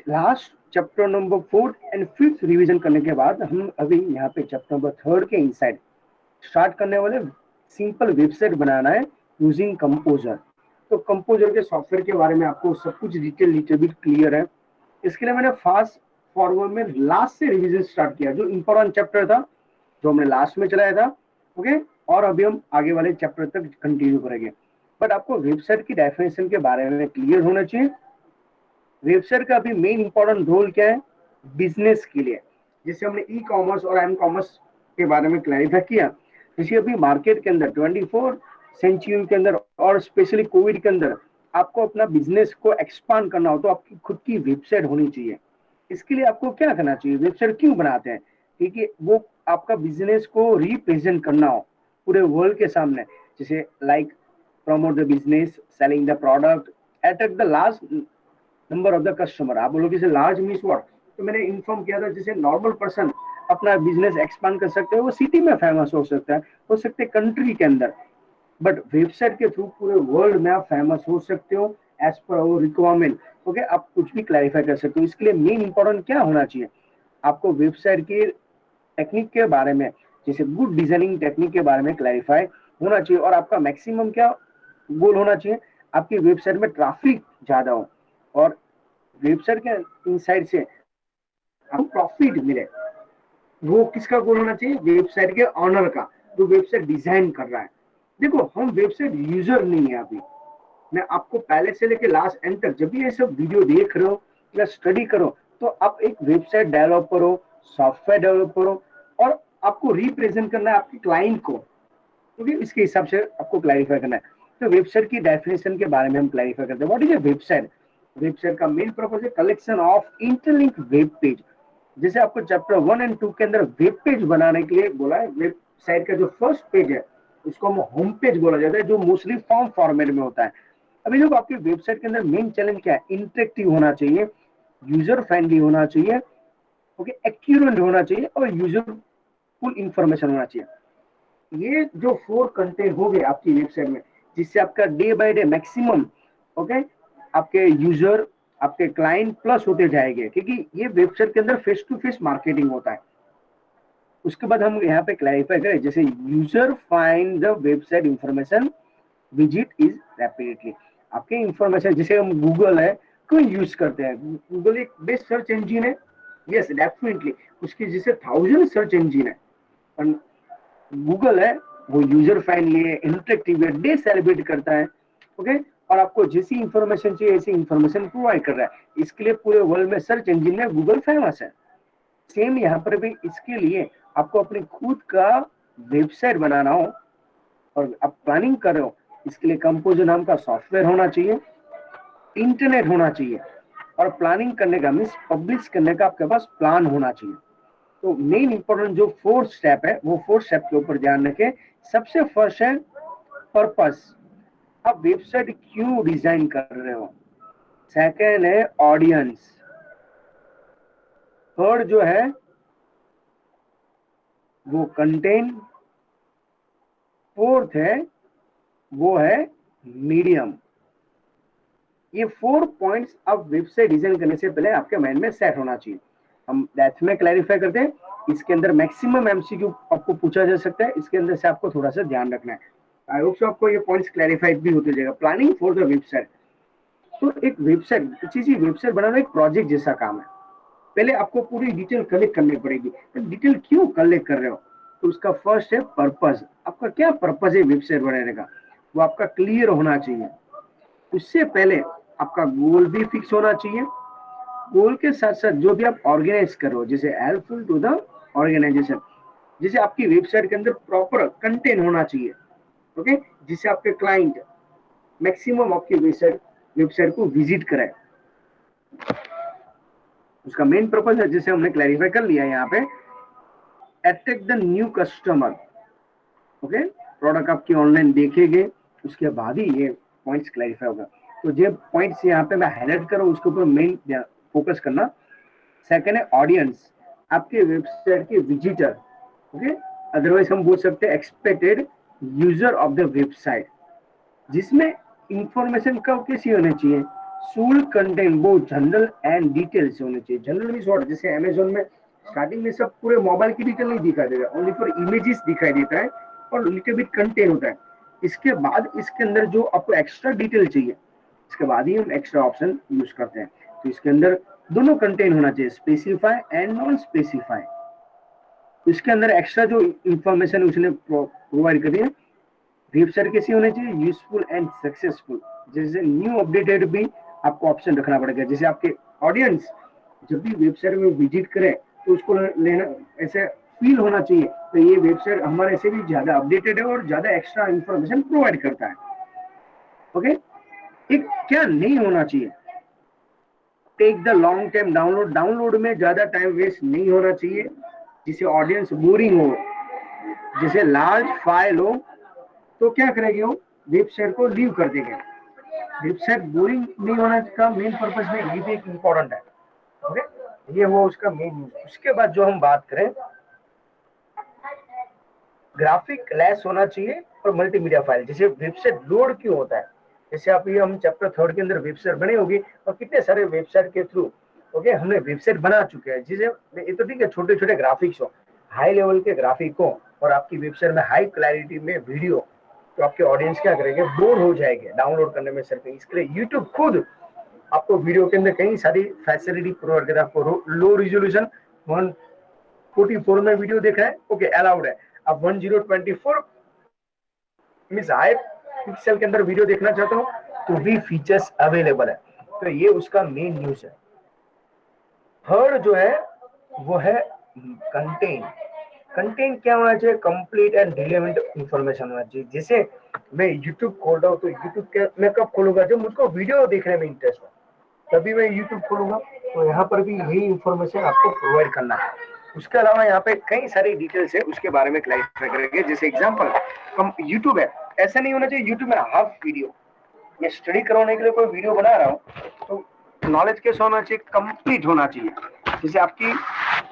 Last chapter number 4 and 5 revision करने के बाद हम अभी यहाँ पे चैप्टर नंबर 3 के इनसाइड स्टार्ट करने वाले। सिंपल वेबसाइट बनाना है यूजिंग कंपोजर। तो कंपोजर के सॉफ्टवेयर के बारे में आपको सब कुछ लिटिल बिट क्लियर है। इसके लिए मैंने फास्ट फॉरवर्ड में लास्ट से रिवीजन स्टार्ट किया, जो इंपॉर्टेंट चैप्टर था जो हमने लास्ट में चलाया था। ओके, और अभी हम आगे वाले चैप्टर तक कंटिन्यू करेंगे। बट आपको वेबसाइट की डेफिनेशन के बारे में क्लियर होना चाहिए। वेबसाइट का अभी मेन इंपॉर्टेंट रोल क्या है बिजनेस के लिए, जैसे हमने ई कॉमर्स और एम कॉमर्स के बारे में क्लैरिफाई किया। जैसे अभी मार्केट के अंदर 24 सेंचुरी के अंदर और स्पेशली कोविड के अंदर आपको अपना बिजनेस को एक्सपांड करना हो तो आपकी खुद की वेबसाइट होनी चाहिए। इसके लिए आपको क्या करना चाहिए, वेबसाइट क्यों बनाते हैं, क्योंकि वो आपका बिजनेस को रिप्रेजेंट करना हो पूरे वर्ल्ड के सामने। जैसे like promote the business, selling the product, attract the last number of the customer. आप बोलोगे जैसे लार्ज मीन्स व्हाट, तो मैंने इन्फॉर्म किया था जैसे नॉर्मल पर्सन अपना बिजनेस एक्सपांड कर सकते हैं, वो सिटी में फेमस हो सकते हैं कंट्री के अंदर, बट वेबसाइट के थ्रू पूरे वर्ल्ड में आप फेमस हो सकते हो एज पर वो रिक्वायरमेंट। ओके, आप कुछ भी क्लैरिफाई कर सकते हो। इसके लिए मेन इंपॉर्टेंट क्या होना चाहिए, आपको वेबसाइट के टेक्निक के बारे में, जैसे गुड डिजाइनिंग टेक्निक के बारे में क्लैरिफाई होना चाहिए। और आपका मैक्सिमम क्या गोल होना चाहिए, आपकी वेबसाइट में ट्रैफिक ज्यादा हो और वेबसाइट के इनसाइड से आपको प्रॉफिट मिले। वो किसका गोल होना चाहिए, वेबसाइट के ऑनर का, जो वेबसाइट डिजाइन कर रहा है। देखो, हम वेबसाइट यूजर नहीं है। अभी मैं आपको पहले से लेके लास्ट एंड तक जब भी ये सब वीडियो देख रहे हो या स्टडी करो, तो आप एक वेबसाइट डेवलपर हो, सॉफ्टवेयर डेवलपर हो, और आपको रिप्रेजेंट करना है आपके क्लाइंट को, क्योंकि इसके हिसाब से आपको क्लैरिफाई करना है। तो वेबसाइट की डेफिनेशन के बारे में हम क्लैरिफाई करते हैं। What is a website. Website का मेन पर्पस है collection of interlink web page. जैसे आपको चैप्टर 1 एंड 2 के अंदर वेब पेज बनाने के लिए बोला है, वेबसाइट का जो फर्स्ट पेज है उसको हम होम पेज बोला जाता है, जो मोस्टली फॉर्म फॉर्मेट में होता है। अभी जो आपकी वेबसाइट के अंदर मेन चैलेंज क्या है, इंटरेक्टिव होना चाहिए, यूजर फ्रेंडली होना चाहिए, ओके, एक्यूरेट होना चाहिए और यूजरफुल इंफॉर्मेशन होना चाहिए। ये जो 4 कंटेंट हो गए आपकी वेबसाइट में, जिससे आपका day by day maximum okay आपके यूजर, आपके क्लाइंट प्लस होते जाएंगे, क्योंकि ये वेबसाइट के अंदर फेस टू फेस मार्केटिंग होता है। उसके बाद हम यहाँ पे क्लैरिफाई करें, जैसे user find the website information visit is rapidly. आपके इंफॉर्मेशन, जैसे हम गूगल है क्यों यूज करते हैं, गूगल एक बेस्ट सर्च इंजिन है, यस डेफिनेटली, उसकी जैसे 1000 सर्च इंजिन है, गूगल है वो यूजर फ्रेंडली है, इंटरेक्टिव है, डे सेलिब्रेट करता है। ओके, और आपको जैसी इंफॉर्मेशन चाहिए ऐसी इंफॉर्मेशन प्रोवाइड कर रहा है। इसके लिए पूरे वर्ल्ड में सर्च इंजिन में गूगल फेमस है। सेम यहाँ पर भी इसके लिए आपको अपने खुद का वेबसाइट बनाना हो और आप प्लानिंग कर रहे हो, इसके लिए कंपोजर नाम का सॉफ्टवेयर होना चाहिए, इंटरनेट होना चाहिए, और प्लानिंग करने का मीन्स पब्लिश करने का आपके पास प्लान होना चाहिए। तो मेन इंपॉर्टेंट जो 4 स्टेप है वो 4 स्टेप के ऊपर ध्यान रखें। सबसे फर्स्ट है पर्पस, आप वेबसाइट क्यों डिजाइन कर रहे हो। सेकेंड है ऑडियंस। थर्ड जो है वो कंटेंट। फोर्थ है वो है मीडियम। ये 4 पॉइंट्स आप वेबसाइट डिजाइन करने से पहले आपके माइंड में सेट होना चाहिए। हम डेप्थ में क्लैरिफाई करते हैं। इसके अंदर मैक्सिमम एमसीक्यू आपको पूछा जा सकता है, इसके अंदर से आपको थोड़ा सा ध्यान रखना है। आई होप सो आपको ये पॉइंट्स क्लैरिफाइड भी होते जाएगा। प्लानिंग फॉर द वेबसाइट, तो एक वेबसाइट, चीज वेबसाइट बनाना एक प्रोजेक्ट जैसा काम है। पहले आपको पूरी डिटेल कलेक्ट करनी पड़ेगी। तो डिटेल क्यों कलेक्ट कर रहे हो, तो उसका फर्स्ट है पर्पस। आपका क्या पर्पस है वेबसाइट बनाने का, वो आपका क्लियर होना चाहिए। उससे पहले आपका गोल भी फिक्स होना चाहिए। गोल के साथ साथ जो भी आप ऑर्गेनाइज करो, जैसे हेल्पफुल टू द ऑर्गेनाइजेशन, जैसे आपकी वेबसाइट के अंदर प्रॉपर कंटेंट होना चाहिए, ओके, जिससे आपके क्लाइंट मैक्सिमम आपकी वेबसाइट को विजिट करें। उसका मेन पर्पज है, जैसे हमने क्लैरिफाई कर लिया यहाँ पे, attract the new customer. Okay, product आपकी ऑनलाइन देखेंगे, उसके बाद ही ये पॉइंट्स क्लैरिफाई होगा। तो जो पॉइंट्स यहाँ पे मैं हाईलाइट करूँ उसके ऊपर मेन फोकस करना। सेकेंड है ऑडियंस, आपके वेबसाइट के विजिटर, ओके, अदरवाइज हम बोल सकते हैं expected user of the website, जिसमें इंफॉर्मेशन कब कैसी होनी चाहिए, सोल कंटेंट वो जनरल एंड डिटेल्स होने चाहिए। जनरल भी शॉर्ट, जैसे अमेजोन में स्टार्टिंग में सब पूरे मोबाइल की डिटेल नहीं दिखाई देगा, ओनली फॉर इमेजेस दिखाई देता है और लिटिल बिट कंटेंट होता है। इसके बाद इसके अंदर जो आपको एक्स्ट्रा डिटेल चाहिए, इसके बाद ही हम एक्स्ट्रा ऑप्शन यूज करते हैं। तो इसके अंदर दोनों कंटेंट होना चाहिए, स्पेसिफाई एंड नॉन स्पेसिफाई। इसके अंदर एक्स्ट्रा जो इंफॉर्मेशन उसने प्रोवाइड करी है, वेबसाइट कैसी होनी चाहिए, यूजफुल एंड सक्सेसफुल। जैसे न्यू अपडेटेड भी आपको ऑप्शन रखना पड़ेगा, जैसे आपके ऑडियंस जब भी वेबसाइट में विजिट करे तो उसको लेना ऐसे फील होना चाहिए तो ये वेबसाइट हमारे से भी ज्यादा अपडेटेड है और ज्यादा एक्स्ट्रा इंफॉर्मेशन प्रोवाइड करता है। ओके, एक क्या नहीं होना चाहिए, take the long time download. Download में ज्यादा टाइम वेस्ट नहीं होना चाहिए, जिसे ऑडियंस बोरिंग हो, जिसे लार्ज फाइल हो तो क्या करेगी वो, वेबसाइट को लीव कर देंगे। वेबसाइट बोरिंग नहीं होने का मेन पर्पज में ये भी एक इम्पोर्टेंट है। ओके, ये वो उसका मेन यूज। उसके बाद जो हम बात करें, ग्राफिक लेस होना चाहिए और मल्टीमीडिया फाइल। जैसे वेबसाइट लोड क्यों होता है, जैसे आप ये हम चैप्टर 3 के अंदर वेबसाइट बने होगी और कितने सारे वेबसाइट के थ्रू ओके हमने वेबसाइट बना चुके हैं, जिसे ये तो ठीक है छोटे छोटे ग्राफिक्स हो, हाई लेवल के ग्राफिक हो और आपकी वेबसाइट में हाई क्लैरिटी में वीडियो, तो आपके ऑडियंस क्या करेंगे, बोर हो जाएंगे डाउनलोड करने में। सिर्फ इसके लिए यूट्यूब खुद आपको वीडियो के अंदर कई सारी फैसिलिटी प्रोवाइड करता है। आपको लो रिजोल्यूशन 144 में वीडियो देख रहे हैं, ओके अलाउड है। अब 1024 मींस हाई पिक्सल के अंदर वीडियो देखना चाहते हो तो भी फीचर्स अवेलेबल है। तो ये उसका मेन न्यूज है। थर्ड जो है वो है कंटेंट। कंटेंट क्या होना चाहिए, कंप्लीट एंड रिलेवेंट इंफॉर्मेशन होना चाहिए। जैसे मैं यूट्यूब खोल रहा हूँ तो यूट्यूब के मैं कब खोलूंगा, जब मुझको वीडियो देखने में इंटरेस्ट हो तभी मैं यूट्यूब खोलूंगा। तो यहाँ पर भी यही इंफॉर्मेशन आपको प्रोवाइड करना है। उसके अलावा यहाँ पे कई सारी डिटेल्स है, उसके बारे में क्लैरिफाई करेंगे। जैसे एग्जांपल हम यूट्यूब है, ऐसा नहीं होना चाहिए यूट्यूब में हाफ वीडियो। मैं स्टडी करवाने के लिए कोई वीडियो बना रहा हूँ तो नॉलेज कैसा होना चाहिए, कंप्लीट होना चाहिए। जैसे आपकी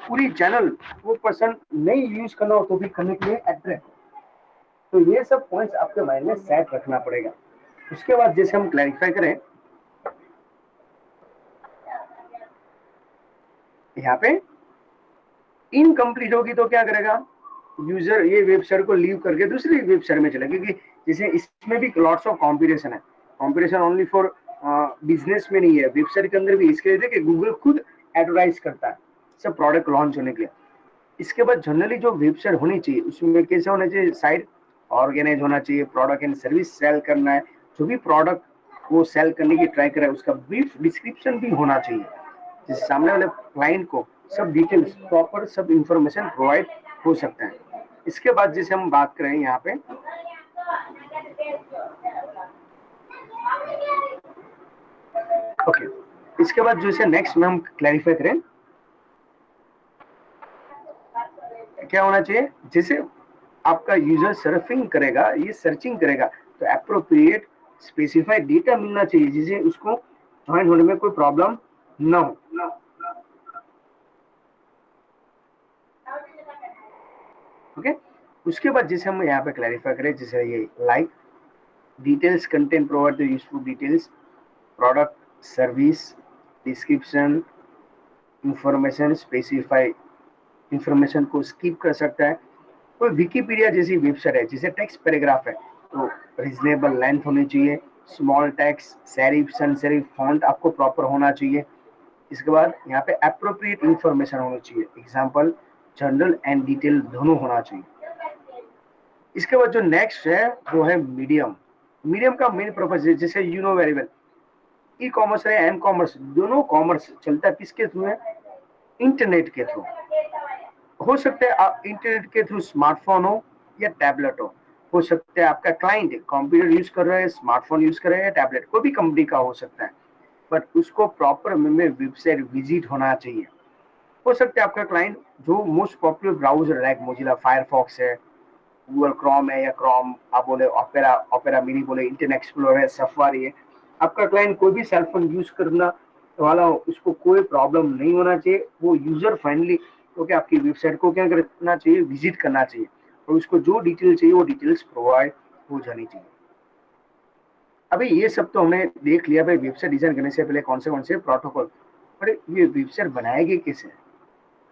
पूरी चैनल वो पर्सन नहीं यूज करना हो तो भी करने के लिए अट्रैक्ट। तो ये सब पॉइंट्स आपके माइंड में सेट रखना पड़ेगा। उसके बाद जैसे हम क्लैरिफाई करें, यहाँ पे इनकम्प्लीट होगी तो क्या करेगा यूजर, ये वेबसाइट को लीव करके दूसरी वेबसाइट में चला, क्योंकि जैसे इसमें भी लॉट्स ऑफ कॉम्पिटिशन है। कॉम्पिटिशन ओनली फॉर बिजनेस में नहीं है, वेबसाइट के अंदर भी। इसके लिए देखिए गूगल खुद एडवर्टाइज करता है सब प्रोडक्ट लॉन्च होने के लिए। इसके बाद जनरली जो वेबसाइट होनी चाहिए उसमें कैसे होना चाहिए, साइट ऑर्गेनाइज होना चाहिए, प्रोडक्ट एंड सर्विस सेल करना है, जो भी प्रोडक्ट वो सेल करने की ट्राई करे उसका ब्रीफ डिस्क्रिप्शन भी होना चाहिए, जिससे सामने वाले क्लाइंट को सब डिटेल्स प्रॉपर सब इंफॉर्मेशन प्रोवाइड हो सकता है। इसके बाद जैसे हम बात करें यहाँ पे, ओके इसके बाद जैसे नेक्स्ट में हम क्लैरिफाई करें क्या होना चाहिए, जैसे आपका यूजर सर्फिंग करेगा, ये सर्चिंग करेगा तो एप्रोप्रिएट स्पेसिफाइड डेटा मिलना चाहिए जिससे उसको ज्वाइन होने में कोई प्रॉब्लम ना हो। ओके उसके बाद जैसे हम यहाँ पे क्लैरिफाई करें, जैसे ये like details content provide the useful details, product service description information, specify information को स्किप कर सकता है। तो विकिपीडिया जैसी वेबसाइट है जिसे टेक्स्ट पैराग्राफ है तो रीजनेबल लेंथ होनी चाहिए, स्मॉल टेक्स्ट, सेरिफ सन सेरिफ फॉन्ट आपको प्रॉपर होना चाहिए। इसके बाद यहाँ पे एप्रोप्रिएट इंफॉर्मेशन होनी चाहिए, एग्जांपल जनरल एंड डिटेल दोनों होना चाहिए। इसके बाद जो नेक्स्ट है वो है मीडियम। मीडियम का मेन पर्पज है, जैसे you know very well e commerce है एम कॉमर्स, दोनों कॉमर्स चलता है किसके थ्रू है, इंटरनेट के थ्रू। हो सकता है आप इंटरनेट के थ्रू स्मार्टफोन हो या टैबलेट हो सकता है आपका क्लाइंट कंप्यूटर यूज कर रहा है, स्मार्टफोन यूज कर रहा है या टैबलेट, कोई भी कंपनी का हो सकता है, बट उसको प्रॉपर में वेबसाइट विजिट होना चाहिए। हो सकता है आपका क्लाइंट जो most popular browser like Mozilla Firefox है, गूगल क्रोम है या क्रोम आप बोले, ओपेरा ओपेरा मिनी बोले, इंटरनेट एक्सप्लोरर है, सफारी है, आपका क्लाइंट कोई भी सेलफोन यूज करना वाला हो उसको कोई प्रॉब्लम नहीं होना चाहिए, वो यूजर फ्रेंडली क्योंकि आपकी वेबसाइट को क्या करना चाहिए, विजिट करना चाहिए और उसको जो डिटेल चाहिए वो डिटेल्स प्रोवाइड हो जानी चाहिए। अभी ये सब तो हमने देख लिया भाई, वेबसाइट डिजाइन करने से पहले कौन से प्रोटोकॉल, पर ये वेबसाइट बनाएगी कैसे?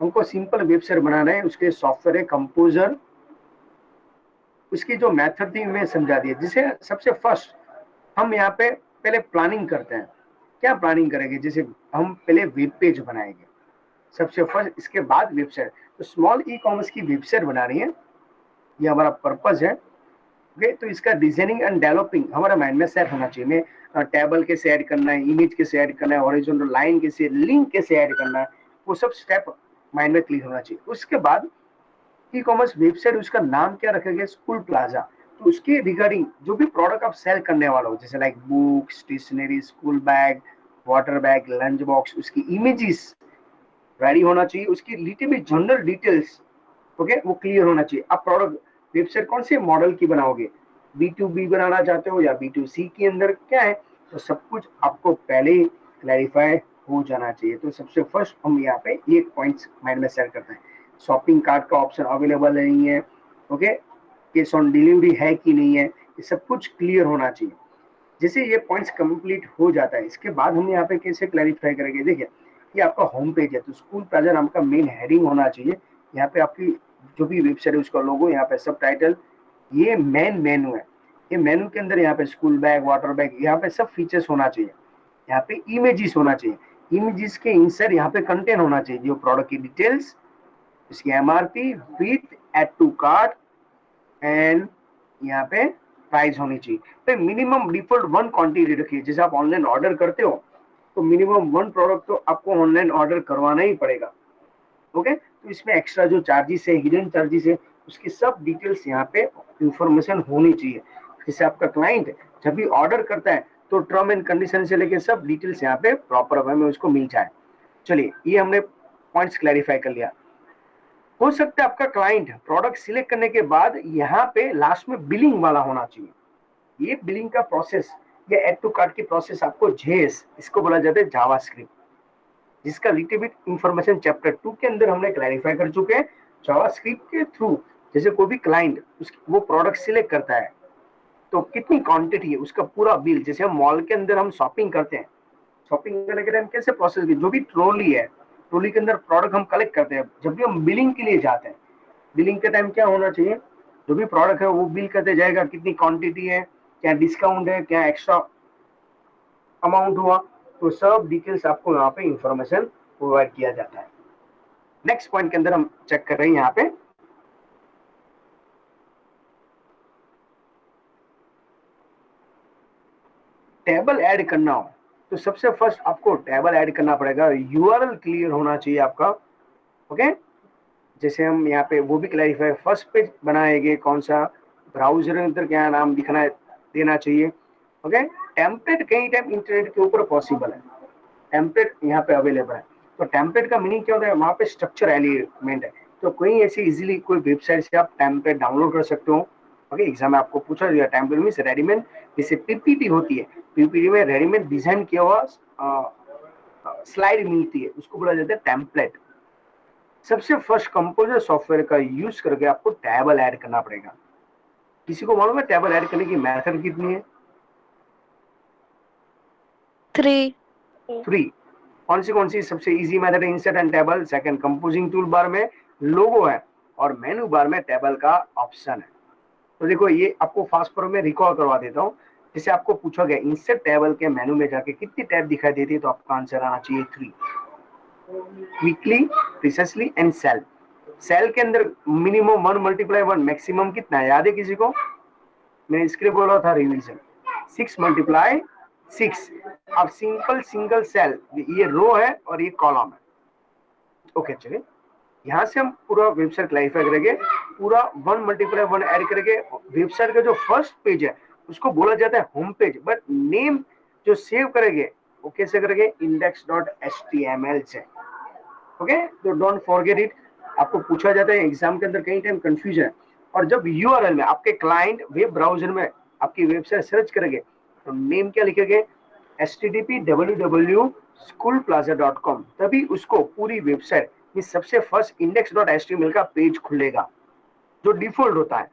हमको सिंपल वेबसाइट बनाना है, उसके सॉफ्टवेयर है कंपोजर। उसकी जो मेथड थी मैं समझा दिया। जिसे सबसे फर्स्ट हम यहाँ पे पहले प्लानिंग करते हैं। क्या प्लानिंग करेंगे? जैसे हम पहले वेब पेज बनाएंगे सबसे फर्स्ट, इसके बाद वेबसाइट। तो स्मॉल ई कॉमर्स की वेबसाइट बनानी है, ये हमारा पर्पज है। ओके, तो इसका डिजाइनिंग एंड डेवलपिंग हमारा माइंड में सेट होना चाहिए। मैं टेबल कैसे ऐड करना है, इमेज कैसे ऐड करना है, हॉरिजॉन्टल लाइन कैसे, लिंक कैसे ऐड करना है, वो सब स्टेप माइंड में क्लियर होना चाहिए। उसके बाद ई कॉमर्स वेबसाइट, उसका नाम क्या रखेंगे? School plaza. तो उसके रिगार्डिंग जो भी प्रोडक्ट आप सेल करने वाला हो, जैसे like book, stationery, school bag, water bag, lunch box, उसकी इमेजेस रेडी होना चाहिए। उसकी little bit general details, okay, वो क्लियर होना चाहिए। आप प्रोडक्ट वेबसाइट कौन से मॉडल की बनाओगे? B2B बनाना चाहते हो या B2C के अंदर क्या है? तो सब कुछ आपको पहले ही क्लैरिफाई हो जाना चाहिए। तो सबसे फर्स्ट हम यहाँ पे ये पॉइंट्स माइंड में सेट करते हैं। शॉपिंग कार्ट का ऑप्शन अवेलेबल नहीं है, ओके, कैश ऑन डिलीवरी है कि नहीं है, ये सब कुछ क्लियर होना चाहिए। जैसे ये पॉइंट्स कंप्लीट हो जाता है, इसके बाद हम यहाँ पे कैसे क्लैरिफाई करेंगे? देखिए, ये आपका होम पेज है, तो स्कूल प्लाजा नाम का मेन हेडिंग होना चाहिए। यहाँ पे आपकी जो भी वेबसाइट है उसका लोगो, यहाँ पे सब टाइटल, ये मेन मेनू है। ये मेनू के अंदर यहाँ पे स्कूल बैग, वाटर बैग, यहाँ पे सब फीचर्स होना चाहिए। यहाँ पे इमेजेस होना चाहिए। इमेजेस के इंसर्ट यहाँ पे कंटेंट होना चाहिए, जो प्रोडक्ट की डिटेल्स, इसकी MRP, with, add to cart, and यहाँ पे प्राइस होनी चाहिए। तो मिनिमम डिफॉल्ट 1 क्वांटिटी रखिए। जैसे आप ऑनलाइन ऑर्डर करते हो तो मिनिमम 1 प्रोडक्ट तो आपको ऑनलाइन ऑर्डर करवाना ही पड़ेगा। ओके, तो इसमें एक्स्ट्रा जो चार्जेस है, हिडन चार्जेस है, उसकी सब डिटेल्स यहाँ पे इंफॉर्मेशन होनी चाहिए। जैसे आपका क्लाइंट जब भी ऑर्डर करता है तो टर्म एंड कंडीशन से लेके सब डिटेल्स यहाँ पे प्रॉपर वे में उसको मिल जाए। चलिए, ये हमने पॉइंट्स क्लैरिफाई कर लिया। हो सकता है आपका क्लाइंट प्रोडक्ट सिलेक्ट करने के बाद यहाँ पे लास्ट में बिलिंग वाला होना चाहिए। ये बिलिंग का प्रोसेस, ये एड टू कार्ट की प्रोसेस आपको जेएस, इसको बोला जाता है जावास्क्रिप्ट, जिसका लिटिल बिट इंफॉर्मेशन चैप्टर 2 के अंदर हमने क्लैरिफाई कर चुके हैं। जावास्क्रिप्ट के थ्रू जैसे कोई भी क्लाइंट वो प्रोडक्ट सिलेक्ट करता है तो कितनी क्वांटिटी है उसका पूरा बिल, जैसे हम मॉल के अंदर हम शॉपिंग करते हैं, शॉपिंग करने के टाइम कैसे प्रोसेस की, जो भी ट्रॉली है, ट्रॉली के अंदर प्रोडक्ट हम कलेक्ट करते हैं, जब भी हम बिलिंग के लिए जाते हैं, बिलिंग के टाइम क्या होना चाहिए? जो भी प्रोडक्ट है वो बिल करते जाएगा, कितनी क्वांटिटी है, क्या डिस्काउंट है, क्या एक्स्ट्रा अमाउंट हुआ, तो सब डिटेल्स आपको यहाँ पे इंफॉर्मेशन प्रोवाइड किया जाता है। नेक्स्ट पॉइंट के अंदर हम चेक कर रहे हैं यहाँ पे टेबल ऐड करना हो तो सबसे फर्स्ट आपको टेबल ऐड करना पड़ेगा। यूआरएल क्लियर होना चाहिए आपका, ओके। जैसे हम यहाँ पे वो भी क्लैरिफाई, फर्स्ट पेज बनाएंगे कौन सा, ब्राउजर के अंदर क्या नाम दिखना देना चाहिए, ओके। टेम्पलेट कई टाइम इंटरनेट के ऊपर पॉसिबल है, टेम्पलेट यहाँ पे अवेलेबल है। तो टेम्पलेट का मीनिंग क्या होता है? वहाँ पे स्ट्रक्चर एलिमेंट है। तो कोई ऐसी इजीली कोई वेबसाइट से आप टेम्पलेट डाउनलोड कर सकते हो, ओके। एग्जाम में आपको पूछा जाएगा टेम्पलेट मींस रेडीमेड, जैसे पीपीटी होती है, पीपीटी में रेडीमेड डिजाइन किया हुआ स्लाइड मिलती है, उसको बोला जाता है टेम्पलेट। सबसे फर्स्ट कंपोजर सॉफ्टवेयर का यूज करके आपको टेबल ऐड करना पड़ेगा। किसी को मालूम है टेबल ऐड करने की मेथड कितनी है? 3. 3। कौन सी सबसे इजी मेथड है? Insert and table. Second, composing tool bar में लोगो है और मेनू बार में टेबल का ऑप्शन है। तो देखो, ये आपको फास्ट फॉरवर्ड में रिकॉल करवा देता हूँ। जैसे आपको पूछा गया इंसर्ट टेबल के मेनू में जाके कितनी टैब दिखाई देती है, तो आपका आंसर आना चाहिए 3। Weekly, precisely and sale. Sale के अंदर मिनिमम 1 × 1, मैक्सिमम कितना है याद है किसी को? मैंने स्क्रिप्ट बोला था रिवीजन, 6 × 6। अब सिंपल सिंगल सेल, ये रो है और ये कॉलम है, ओके। चलिए, यहाँ से हम पूरा वेबसाइट क्लैरिफाई करेंगे। पूरा 1 × 1 ऐड करेंगे। वेबसाइट का जो फर्स्ट पेज है उसको बोला जाता है होम पेज, बट नेम जो सेव करेंगे वो कैसे करेंगे? index.html से, ओके। तो डोंट फॉरगेट इट। आपको पूछा जाता है एग्जाम के अंदर कई टाइम कंफ्यूजन है। और जब यूआरएल में आपके क्लाइंट वेब ब्राउजर में आपकी वेबसाइट सर्च करेंगे तो नेम क्या लिखेंगे? http://schoolplaza.com, तभी उसको पूरी वेबसाइट में सबसे फर्स्ट index.html का पेज खुलेगा जो डिफॉल्ट होता है,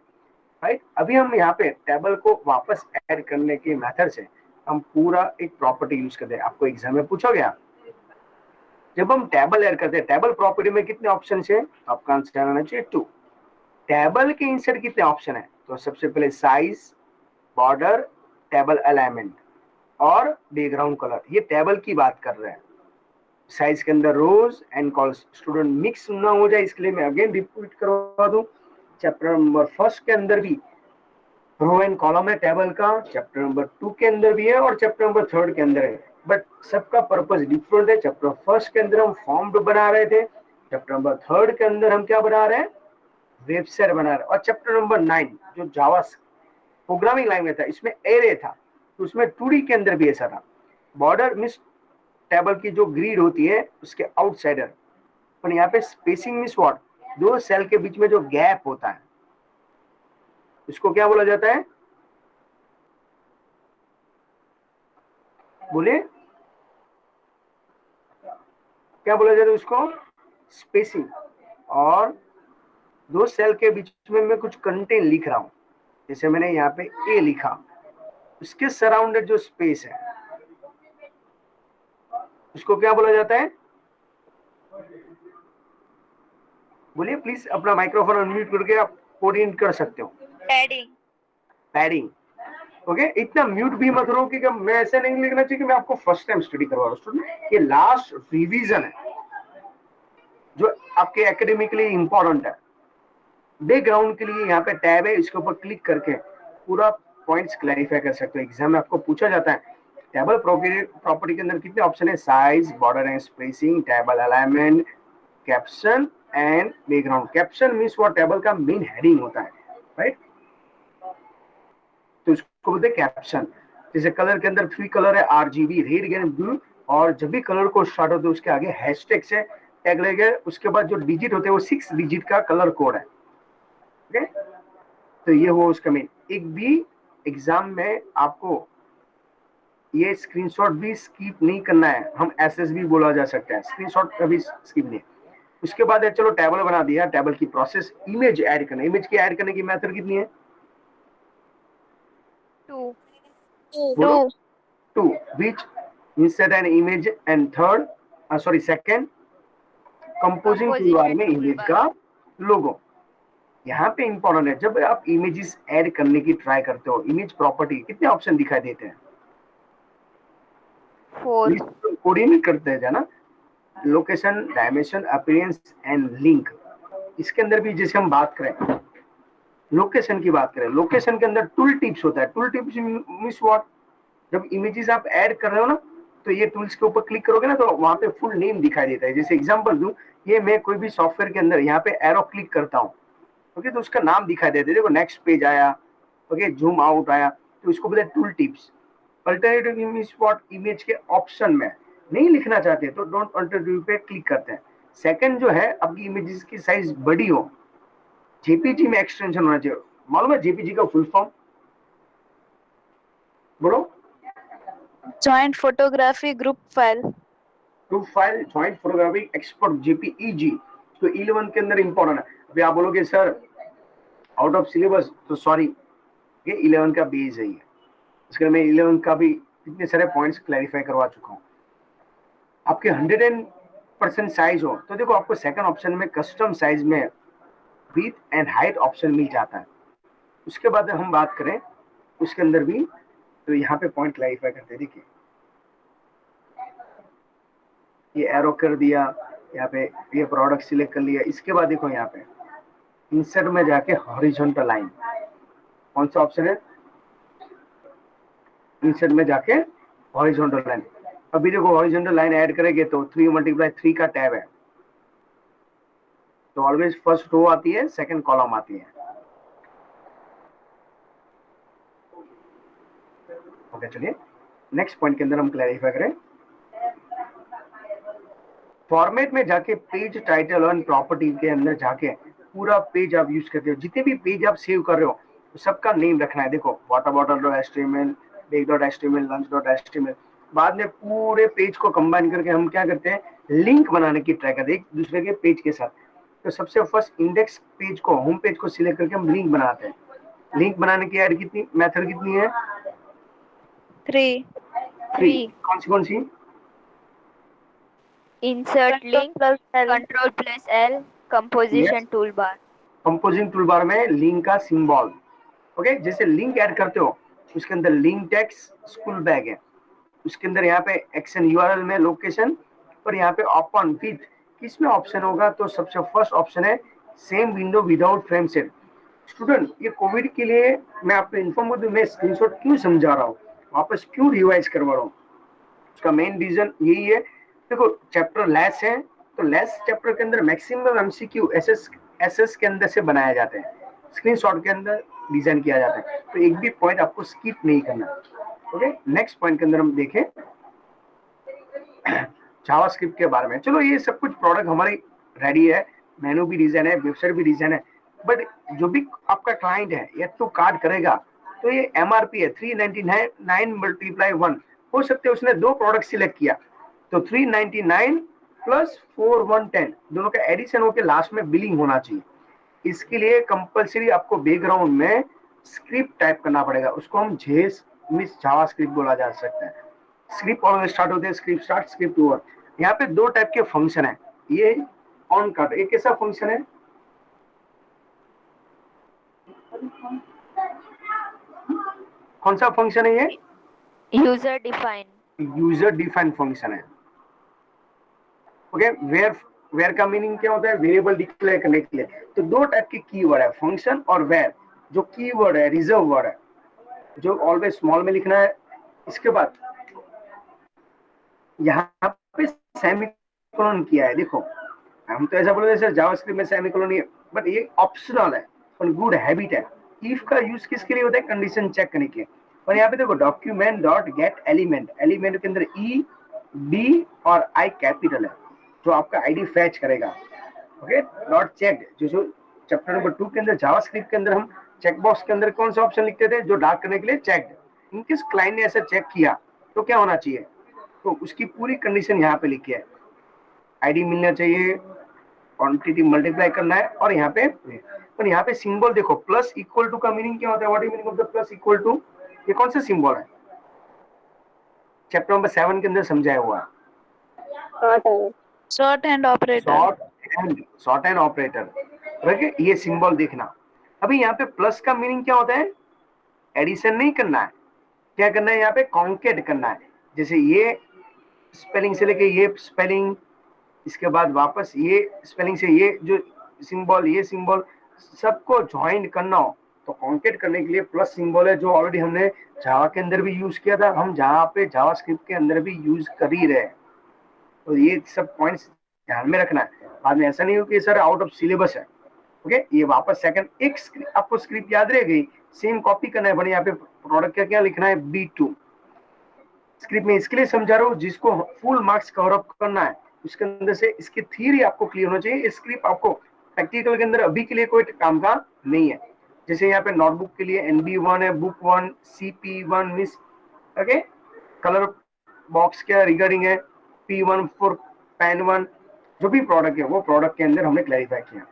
राइट। अभी हम यहाँ पे टेबल को वापस ऐड करने के मेथड से हम पूरा एक प्रॉपर्टी यूज करते हैं, आपको एग्जाम में पूछा गया। जब हम टेबल ऐड करते हैं, टेबल प्रॉपर्टी में कितने ऑप्शन है, आपका आंसर आना चाहिए 2। टेबल के इंसर्ट कितने ऑप्शन है, तो सबसे पहले साइज, बॉर्डर, टेबल अलाइनमेंट और बैकग्राउंड कलर। ये टेबल की बात कर रहे हैं। साइज के अंदर रोज एंड कॉलम्स, स्टूडेंट मिक्स ना हो जाए इसके लिए मैं अगेन रिपीट करवा दूं, चैप्टर नंबर 1 के अंदर भी रो एंड कॉलम है टेबल का, चैप्टर नंबर 2 के अंदर भी है और चैप्टर नंबर 3 के अंदर है, बट सबका पर्पस डिफरेंट है। चैप्टर 1 के अंदर हम फॉर्म बना रहे थे, चैप्टर नंबर 3 के अंदर हम क्या बना रहे हैं, वेबसाइट बना रहे हैं। और चैप्टर नंबर 9 जो जावा प्रोग्रामिंग लैंग्वेज था, इसमें एरे था, तो उसमें 2D के अंदर भी ऐसा था। बॉर्डर मींस टेबल की जो ग्रिड होती है उसके आउटसाइडर, पर यहाँ पे स्पेसिंग मींस व्हाट, दो सेल के बीच में जो गैप होता है उसको क्या बोला जाता है, बोले क्या बोला जाता है उसको, स्पेसिंग। और दो सेल के बीच में मैं कुछ कंटेंट लिख रहा हूं, जैसे मैंने यहाँ पे ए लिखा, उसके सराउंडेड जो स्पेस है उसको क्या बोला जाता है, बोलिए प्लीज, अपना माइक्रोफोन अनम्यूट करके आप कोऑर्डिनेट कर सकते हो। पैडिंग। Padding, okay. इतना म्यूट भी मत रहो कि मैं ऐसा नहीं लिखना चाहिए कि मैं आपको फर्स्ट टाइम स्टडी करवा रहा हूँ। ये लास्ट रिवीजन है जो आपके एकेडमिकली इंपॉर्टेंट है। बैकग्राउंड के लिए यहाँ पे टैब है, इसके ऊपर क्लिक करके पूरा पॉइंट्स क्लैरिफाई कर सकते हो। एग्जाम में आपको पूछा जाता है टेबल प्रॉपर्टी के अंदर कितने ऑप्शन है, size, border and spacing, table alignment, caption and background. Caption means वो टेबल का मेन हेडिंग होता है, राइट, तो उसको बोलते हैं कैप्शन। जैसे कलर के अंदर 3 कलर है, आरजीबी, रेड, ग्रीन, ब्लू, और जब भी कलर को स्टार्ट होते है उसके आगे हैशटैग से टैग लगे, उसके बाद जो डिजिट होते हैं वो 6 डिजिट का कलर कोड है, ओके। तो ये हुआ उसका मेन। एक भी एग्जाम में आपको ये स्क्रीनशॉट भी स्किप नहीं करना है, हम एसएस भी बोला जा सकता है, स्क्रीनशॉट कभी स्किप नहीं। उसके बाद है, चलो टेबल बना दिया, टेबल की प्रोसेस, इमेज ऐड करना। इमेज की ऐड करने की मेथड कितनी है, 2 बोलो, 2। which insert an image and third sorry second composing toolbar composition में इमेज टूलबार। का लोगो। यहाँ पे इंपॉर्टेंट है, जब आप इमेजेस ऐड करने की ट्राई करते हो, इमेज प्रॉपर्टी कितने ऑप्शन दिखाई देते हैं, 4। कोऑर्डिनेट करते हैं ना, location, dimension, appearance and link. इसके अंदर भी जैसे हम बात करें लोकेशन की बात करें, लोकेशन के अंदर टूल टिप्स होता है। टूल टिप्स मींस व्हाट, जब इमेजेस आप ऐड कर रहे हो ना, तो ये टूल्स के ऊपर क्लिक करोगे ना तो वहां पे फुल नेम दिखाई देता है। जैसे एग्जांपल दूं, ये मैं कोई भी सॉफ्टवेयर के अंदर यहाँ पे एरो क्लिक करता हूँ, ओके, तो उसका नाम दिखाई देता है। देखो नेक्स्ट पेज आया, ओके, जूम आउट आया, तो इसको बोलते हैं tool tips. Alternative image spot, image के ऑप्शन में नहीं लिखना चाहते तो डोंट अल्टरनेटिव पे क्लिक करते हैं। सेकंड जो है, आपकी इमेजेस की साइज बड़ी हो, जेपीजी में एक्सटेंशन होना चाहिए। मालूम है जेपीजी का फुल फॉर्म, बोलो, joint photography group file. Group file, joint photography export, JPEG. तो 11 के अंदर इंपॉर्टेंट है। अभी आप बोलोगे सर आउट ऑफ सिलेबस, तो सॉरी, ये 11 का बेस है। इसके मैं 11 का भी इतने सारे पॉइंट्स क्लैरिफाई करवा चुका हूँ। आपके 100% साइज हो तो देखो आपको सेकंड ऑप्शन में कस्टम साइज में विड्थ एंड हाइट ऑप्शन मिल जाता है। उसके बाद हम बात करें उसके अंदर भी, तो यहाँ पे पॉइंट क्लैरिफाई करते हैं। देखिए ये एरो कर दिया, यहाँ पे ये प्रोडक्ट सिलेक्ट कर लिया। इसके बाद देखो यहाँ पे इंसर्ट में जाके हॉरिजॉन्टल लाइन, कौन सा ऑप्शन है, इंसर्ट में जाके हॉरिजॉन्टल लाइन। अभी देखो हॉरिजॉन्टल लाइन ऐड करेंगे तो 3 × 3 का टैब है, तो ऑलवेज फर्स्ट रो आती है, सेकंड कॉलम आती है। ओके, चलिए नेक्स्ट पॉइंट के अंदर हम क्लैरिफाई करें। फॉर्मेट में जाके पेज टाइटल और प्रॉपर्टी के अंदर जाके पूरा पेज आप यूज करते हो। जितने भी पेज आप सेव कर रहे हो सबका नेम रखना है। देखो water bottle dot HTML, bag dot HTML, lunch dot HTML. बाद में पूरे पेज को कंबाइन करके हम क्या करते हैं, लिंक बनाने की ट्राई करते हैं एक दूसरे के पेज के साथ। तो सबसे फर्स्ट इंडेक्स पेज को, होम पेज को सिलेक्ट करके हम लिंक बनाते हैं। लिंक बनाने की ऐड कितनी मेथड कितनी है, 3. थ्री कौन सी Insert link, plus L. control plus L, composition toolbar. Composing tool bar में लिंक का सिंबल। ओके, जैसे लिंक ऐड करते हो उसके अंदर लिंक टेक्स्ट स्कूल बैग है, उसके अंदर यहाँ पे एक्शन यूआरएल में लोकेशन, और यहाँ पे ओपन विथ किसमें ऑप्शन होगा, तो सबसे फर्स्ट ऑप्शन है same window without frame set. Student, ये कोविड के लिए मैं आपको इन्फॉर्म कर दूं, मैं स्क्रीनशॉट क्यों समझा रहा हूँ, वापस क्यों रिवाइज करवा रहा हूँ, उसका मेन रीजन यही है। देखो चैप्टर लेस है, तो लेस चैप्टर के अंदर मैक्सिमम एमसीक्यू एसएस के अंदर से बनाए जाते हैं, स्क्रीनशॉट के अंदर डिजाइन किया जाता है, तो एक भी पॉइंट आपको स्किप नहीं करना। ओके, नेक्स्ट पॉइंट के अंदर हम देखें जावास्क्रिप्ट के बारे में। चलो ये सब कुछ प्रोडक्ट हमारी रेडी है, मेनू भी डिजाइन है, वेबसाइट भी डिजाइन है, बट जो भी आपका क्लाइंट है या तो कार्ड करेगा, तो ये एमआरपी है 399 मल्टीप्लाई 1, हो सकते है उसने दो प्रोडक्ट सिलेक्ट किया, तो 399 प्लस 4110 दोनों का एडिशन होकर लास्ट में बिलिंग होना चाहिए। इसके लिए कंपलसरी आपको बैकग्राउंड में स्क्रिप्ट टाइप करना पड़ेगा, उसको हम जेस मिस जावास्क्रिप्ट बोला जा सकता है। स्क्रिप्ट ऑलवेज स्टार्ट होते हैं स्क्रिप्ट स्टार्ट स्क्रिप्ट ओवर। यहाँ पे दो टाइप के फंक्शन है, ये ऑन कट एक कैसा फंक्शन है, कौन सा फंक्शन है ये, यूजर डिफाइन फंक्शन है। ओके, वेयर का मीनिंग क्या होता है, वेरिएबल डिक्लेयर करने के लिए। तो दो टाइप के कीवर्ड है, फंक्शन और वेयर। जो कीवर्ड है रिजर्व वर्ड है, जो ऑलवेज स्मॉल में लिखना है। इसके बाद यहाँ पे सेमीकोलन किया है, देखो हम तो ऐसा बोले सर जावास्क्रिप्ट में सेमीकोलन नहीं है, बट ये ऑप्शनल है और गुड हैबिट है। इफ का यूज किसके लिए होता है, कंडीशन चेक करने के। और यहाँ पे देखो document dot gate element, element के अंदर ई डी और आई कैपिटल है, जो आपका आईडी फैच करेगा। ओके, डॉट चेक, जो चैप्टर नंबर 2 के अंदर जावास्क्रिप्ट के अंदर हम चेक बॉक्स के अंदर कौन सा ऑप्शन लिखते थे, जो डार्क करने के लिए चेक। इनकेस क्लाइंट ने ऐसा चेक किया तो क्या होना चाहिए, तो उसकी पूरी कंडीशन यहाँ पे लिखी है, आईडी मिलना चाहिए, क्वांटिटी मल्टीप्लाई करना है, और यहाँ पे और यहाँ पे सिंबल देखो, प्लस इक्वल टू का मीनिंग क्या होता है, what is meaning of the plus equal to, ये कौन सा सिंबल है, चैप्टर नंबर 7 के अंदर समझाया हुआ है, short hand operator. Short hand operator. ये सिंबल देखना। अभी यहाँ पे प्लस का मीनिंग क्या होता है, एडिशन नहीं करना है, क्या करना है, यहाँ पे कॉन्केट करना है। जैसे ये स्पेलिंग से लेके ये स्पेलिंग, इसके बाद वापस ये स्पेलिंग से ये जो सिंबल, ये सिंबल सबको ज्वाइन करना हो, तो कॉन्केट करने के लिए प्लस सिंबल है, जो ऑलरेडी हमने जावा के अंदर भी यूज किया था, हम जहाँ पे जावास्क्रिप्ट के अंदर भी यूज कर ही रहे। तो ये सब पॉइंट्स ध्यान में रखना है, बाद में ऐसा नहीं हो कि सर आउट ऑफ सिलेबस है। ओके, ये वापस सेकंड एक आपको स्क्रिप्ट याद रह गई, सेम कॉपी करना है, बट यहाँ पे प्रोडक्ट का क्या लिखना है, B2 स्क्रिप्ट में इसके लिए समझा रहा हूँ, जिसको फुल मार्क्स कवर अप करना है उसके अंदर से इसकी थ्योरी आपको क्लियर होना चाहिए। स्क्रिप्ट आपको प्रैक्टिकल के अंदर अभी के लिए कोई काम का नहीं है। जैसे यहाँ पे नोटबुक के लिए NB1 है, book 1, CP1 miss, okay, colour box क्या रिगार्डिंग है, P1 फॉर पेन 1, जो भी प्रोडक्ट है वो प्रोडक्ट के अंदर हमने क्लैरिफाई किया।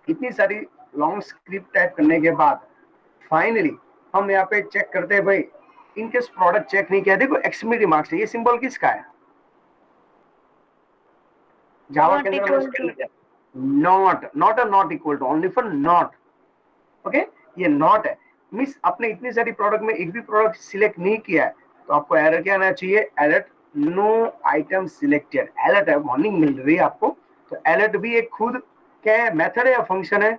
इतनी सारी लॉन्ग स्क्रिप्ट टाइप करने के बाद फाइनली हम यहाँ पे चेक करते हैं, भाई इनकेस प्रोडक्ट चेक नहीं किया, देखो एक्सक्लेमेटरी मार्क्स है, ये सिंबल किसका है, जावा के अंदर not a not equal to, only for not. Okay, ये नॉट है, मिस आपने इतनी सारी प्रोडक्ट में एक भी प्रोडक्ट सिलेक्ट नहीं किया है, तो आपको एरर क्या आना चाहिए, alert no item selected, alert है, वार्निंग मिल रही है आपको। तो अलर्ट भी एक खुद क्या है, मेथड है या फंक्शन है,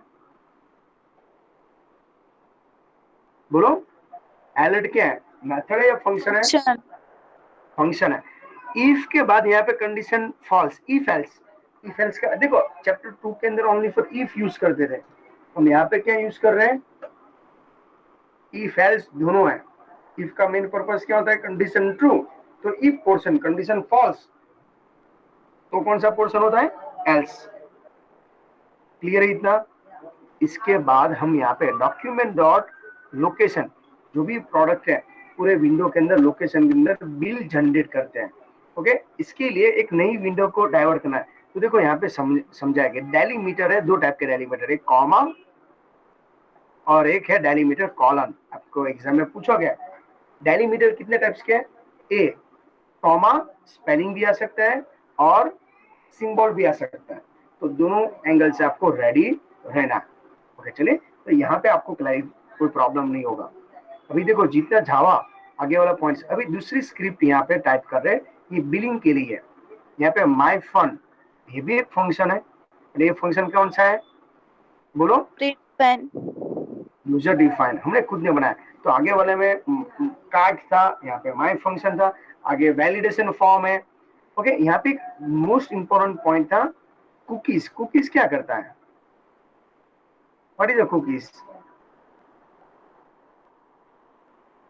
बोलो अलर्ट क्या है, मेथड है या फंक्शन है, फंक्शन है। इफ के बाद यहाँ पे कंडीशन फॉल्स, इफ एल्स का देखो चैप्टर 2 के अंदर ओनली फॉर इफ यूज करते थे, हम यहाँ पे क्या यूज कर रहे हैं, इफ एल्स दोनों है। इफ का मेन पर्पस क्या होता है, कंडीशन ट्रू, तो इफ पोर्शन कंडीशन फॉल्स, तो कौन सा पोर्शन होता है, एल्स। क्लियर है इतना। इसके बाद हम यहाँ पे डॉक्यूमेंट डॉट लोकेशन, जो भी प्रोडक्ट है पूरे विंडो के अंदर लोकेशन के अंदर बिल जनरेट करते हैं। ओके, इसके लिए एक नई विंडो को डाइवर्ट करना है। तो देखो यहाँ पे समझाएंगे, डेलीमीटर है, दो टाइप के डेलीमीटर, एक कॉमा और एक है डेलीमीटर कॉलन। आपको एग्जाम में पूछा गया, डेलीमीटर कितने टाइप्स के हैं? ए, कॉमा, स्पेलिंग भी आ सकता है और सिंबल भी आ सकता है, तो दोनों एंगल से आपको रेडी रहना है। ओके चलिए, तो यहाँ पे आपको कोई प्रॉब्लम नहीं होगा। अभी देखो जितना जावा आगे वाला पॉइंट्स, अभी दूसरी स्क्रिप्ट यहाँ पे टाइप कर रहे हैं, ये बिलिंग के लिए। यहाँ पे माई फंड, ये भी एक फंक्शन है। ये फंक्शन कौन सा है बोलो? यूजर डिफाइन, हमने खुद ने बनाया। तो आगे वाले में कार्ड था, यहाँ पे माई फंक्शन था, आगे वैलिडेशन फॉर्म है। ओके, यहाँ पे मोस्ट इंपोर्टेंट पॉइंट था कुकीज। कुकीज क्या करता है? What is a cookies?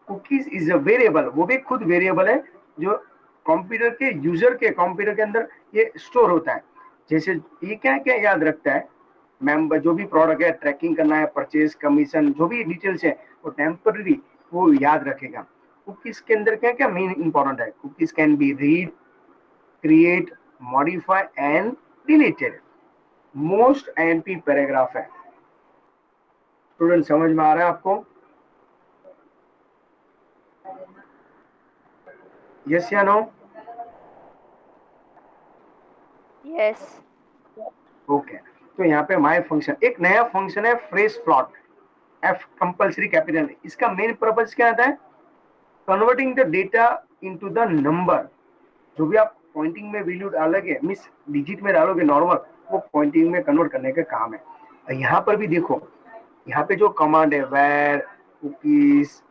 Cookies is a variable, वो भी खुद वेरिएबल है जो कंप्यूटर के यूजर के कंप्यूटर के अंदर ये स्टोर होता है। जैसे ये क्या क्या याद रखता है? मेंबर जो भी प्रोडक्ट है ट्रैकिंग करना है, परचेज, कमीशन, जो भी डिटेल्स है वो टेम्पररी वो याद रखेगा। कुकीज के अंदर क्या क्या मेन इंपॉर्टेंट है? Cookies can be read, create, modify and deleted. Most MP paragraph है। स्टूडेंट समझ में आ रहा है आपको? यस या नो? यस। ओके, तो यहाँ पे माय फंक्शन, एक नया फंक्शन है fresh plot, F compulsory capital. इसका मेन पर्पस क्या आता है? Converting the data into the number. जो भी आप पॉइंटिंग में वैल्यू डालोगे, मिस डिजिट में डालोगे नॉर्मल, वो पॉइंटिंग में कन्वर्ट करने का काम है। यहाँ पर भी देखो, यहाँ पे जो कमांड है where cookies,